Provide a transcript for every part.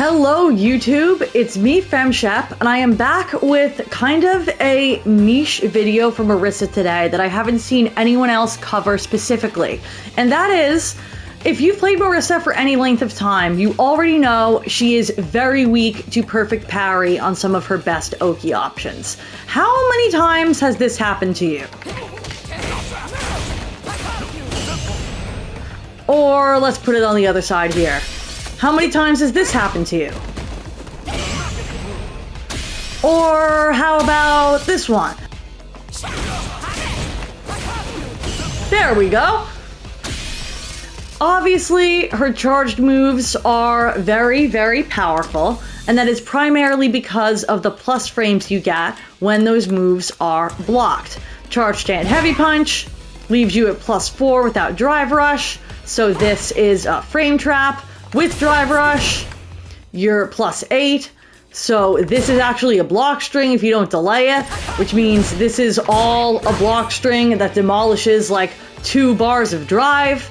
Hello YouTube, it's me FemShep, and I am back with kind of a niche video for Marisa today that I haven't seen anyone else cover specifically. And that is, if you've played Marisa for any length of time, you already know she is very weak to perfect parry on some of her best Oki options. How many times has this happened to you? Or let's put it on the other side here. How many times has this happened to you? Or how about this one? There we go. Obviously, her charged moves are very, very powerful, and that is primarily because of the plus frames you get when those moves are blocked. Charge stand heavy punch leaves you at +4 without drive rush, so this is a frame trap. With drive rush, you're +8, so this is actually a block string if you don't delay it, which means this is all a block string that demolishes like 2 bars of drive.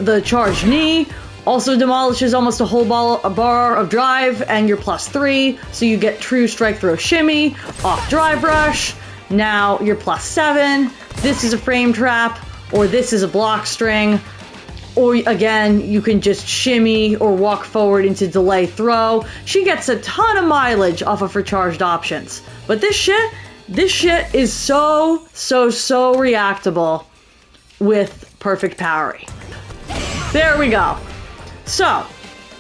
The charged knee also demolishes almost a whole bar of drive, and you're +3, so you get true strike throw shimmy off drive rush. Now you're +7. This is a frame trap, or this is a block string. Or again, you can just shimmy or walk forward into delay throw. She gets a ton of mileage off of her charged options. But this shit is so reactable with perfect parry. There we go. So,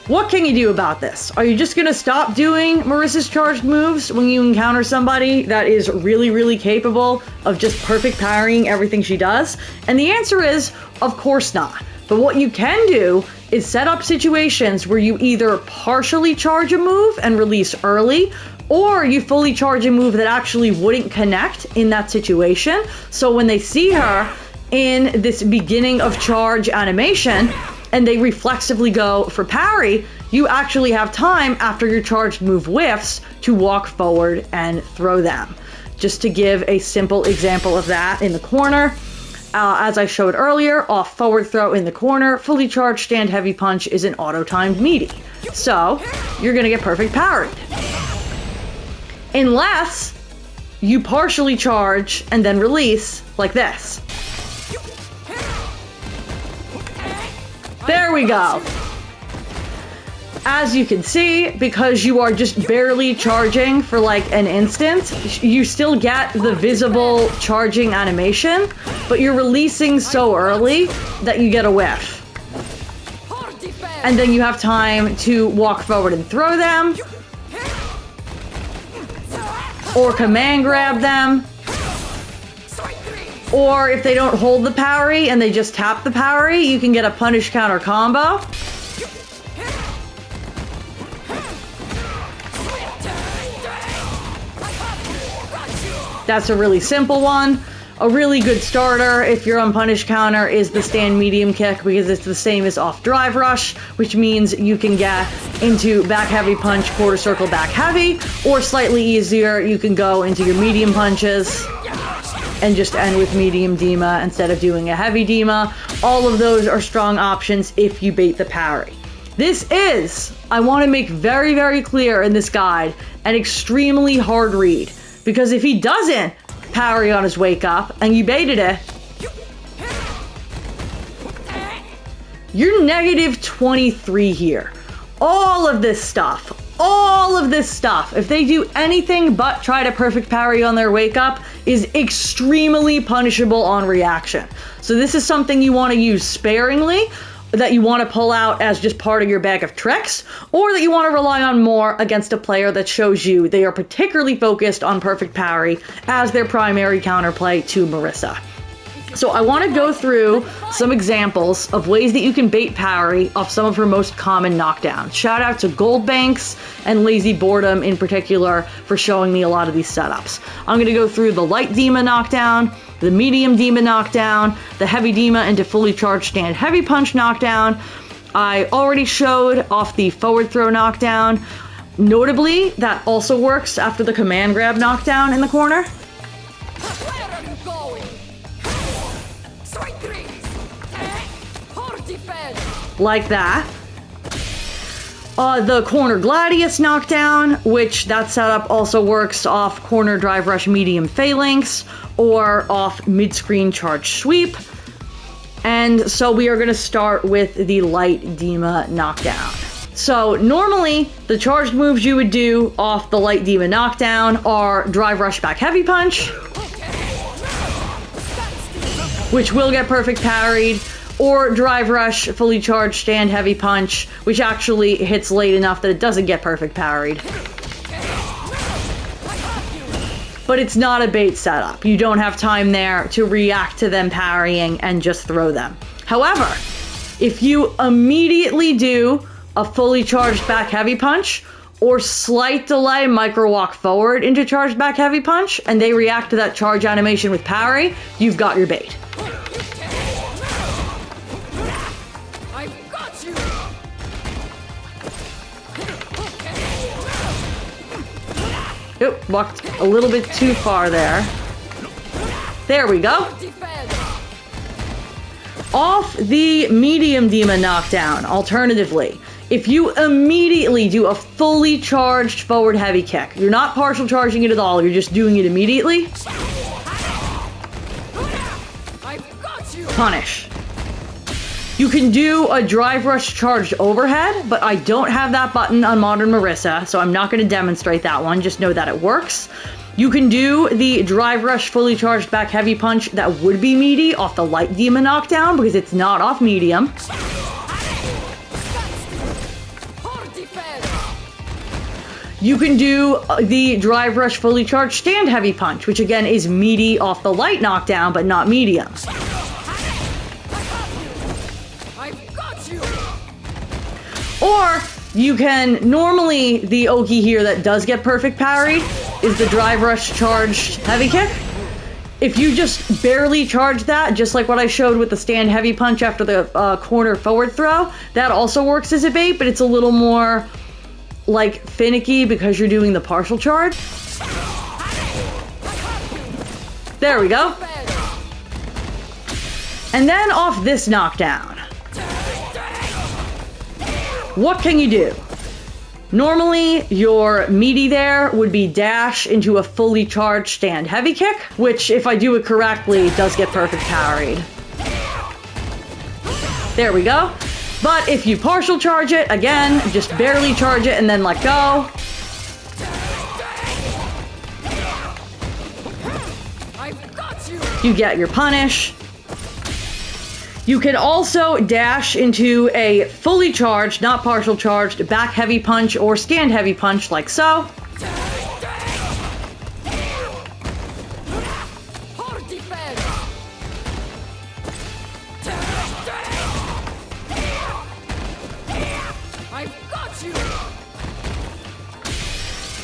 what can you do about this? Are you just gonna stop doing Marisa's charged moves when you encounter somebody that is really capable of just perfect parrying everything she does? And the answer is, of course not. But what you can do is set up situations where you either partially charge a move and release early, or you fully charge a move that actually wouldn't connect in that situation. So when they see her in this beginning of charge animation and they reflexively go for parry, you actually have time after your charged move whiffs to walk forward and throw them. Just to give a simple example of that in the corner. As I showed earlier, off forward throw in the corner, fully charged stand heavy punch is an auto-timed meaty. So, you're gonna get perfect parried. Unless you partially charge and then release like this. There we go. As you can see, because you are just barely charging for like an instant, you still get the visible charging animation, but you're releasing so early that you get a whiff. And then you have time to walk forward and throw them, or command grab them, or if they don't hold the parry and they just tap the parry, you can get a punish counter combo. That's a really simple one. A really good starter if you're on punish counter is the stand medium kick, because it's the same as off drive rush, which means you can get into back heavy punch, quarter circle back heavy, or slightly easier, you can go into your medium punches and just end with medium Dima instead of doing a heavy Dima. All of those are strong options if you bait the parry. This is, I want to make very clear in this guide, an extremely hard read. Because if he doesn't parry on his wake up and you baited it, you're -23 here. All of this stuff, if they do anything but try to perfect parry on their wake up, is extremely punishable on reaction. So this is something you want to use sparingly, that you want to pull out as just part of your bag of tricks, or that you want to rely on more against a player that shows you they are particularly focused on perfect parry as their primary counterplay to Marisa. So I want to go through some examples of ways that you can bait parry off some of her most common knockdowns. Shout out to Goldbanks and Lazy Boredom in particular for showing me a lot of these setups. I'm going to go through the light Dima knockdown, the medium Dima knockdown, the heavy Dima into fully charged stand heavy punch knockdown. I already showed off the forward throw knockdown. Notably, that also works after the command grab knockdown in the corner. Like that. The corner gladius knockdown, which that setup also works off corner drive rush medium phalanx or off mid-screen charge sweep. And so we are going to start with the light Dima knockdown. So normally the charged moves you would do off the light Dima knockdown are drive rush back heavy punch, which will get perfect parried, or drive rush fully charged stand heavy punch, which actually hits late enough that it doesn't get perfect parried. But it's not a bait setup. You don't have time there to react to them parrying and just throw them. However, if you immediately do a fully charged back heavy punch or slight delay micro walk forward into charged back heavy punch and they react to that charge animation with parry, you've got your bait. Oop, walked a little bit too far there. There we go. Off the medium Dima knockdown, alternatively, if you immediately do a fully charged forward heavy kick, you're not partial charging it at all, you're just doing it immediately. Punish. You can do a drive rush charged overhead, but I don't have that button on Modern Marisa, so I'm not going to demonstrate that one. Just know that it works. You can do the drive rush fully charged back heavy punch that would be meaty off the light Dima knockdown because it's not off medium. You can do the drive rush fully charged stand heavy punch, which again is meaty off the light knockdown, but not medium. Or you can, normally the Oki here that does get perfect parried is the drive rush charged heavy kick. If you just barely charge that, just like what I showed with the stand heavy punch after the corner forward throw, that also works as a bait, but it's a little more like finicky because you're doing the partial charge. There we go. And then off this knockdown, what can you do? Normally, your meaty there would be dash into a fully charged stand heavy kick, which, if I do it correctly, does get perfect parried. There we go. But if you partial charge it, again, just barely charge it and then let go. You get your punish. You can also dash into a fully charged, not partial charged, back heavy punch or stand heavy punch like so.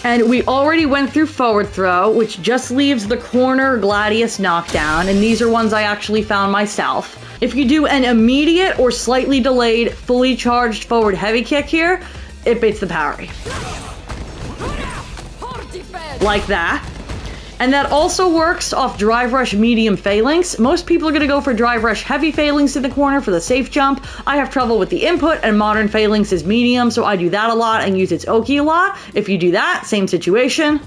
And we already went through forward throw, which just leaves the corner gladius knockdown, and these are ones I actually found myself. If you do an immediate or slightly delayed, fully charged forward heavy kick here, it baits the parry. Like that. And that also works off drive rush medium phalanx. Most people are going to go for drive rush heavy phalanx in the corner for the safe jump. I have trouble with the input, and modern phalanx is medium, so I do that a lot and use its Oki a lot. If you do that, same situation.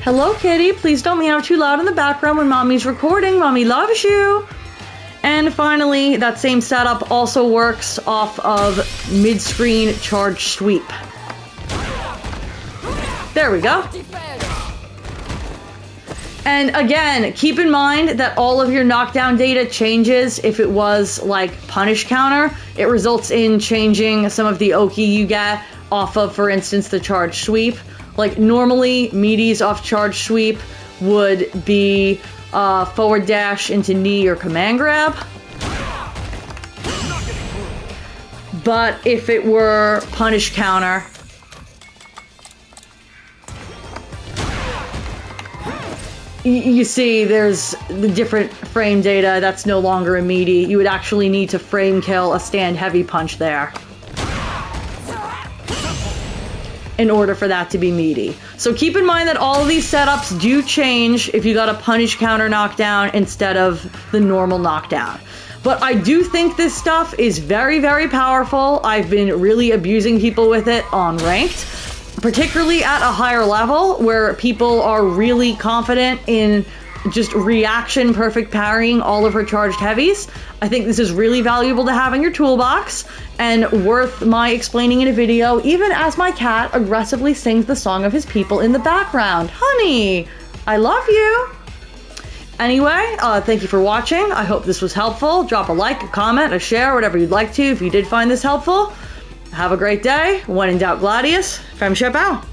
Hello, kitty. Please don't meow too loud in the background when mommy's recording. Mommy loves you. And finally, that same setup also works off of mid-screen charge sweep. There we go. And again, keep in mind that all of your knockdown data changes if it was like punish counter. It results in changing some of the Oki you get off of, for instance, the charge sweep. Like normally, meaties off charge sweep would be forward dash into knee or command grab. But if it were punish counter, you see there's the different frame data. That's no longer a meaty. You would actually need to frame kill a stand heavy punch there. in order for that to be meaty. So keep in mind that all of these setups do change if you got a punish counter knockdown instead of the normal knockdown. But I do think this stuff is very, very powerful. I've been really abusing people with it on ranked, particularly at a higher level where people are really confident in just reaction perfect parrying all of her charged heavies. I think this is really valuable to have in your toolbox and worth my explaining in a video, even as my cat aggressively sings the song of his people in the background. Honey, I love you. Anyway, thank you for watching. I hope this was helpful. Drop a like, a comment, a share, whatever you'd like to if you did find this helpful. Have a great day. When in doubt, Gladius. Friendship out.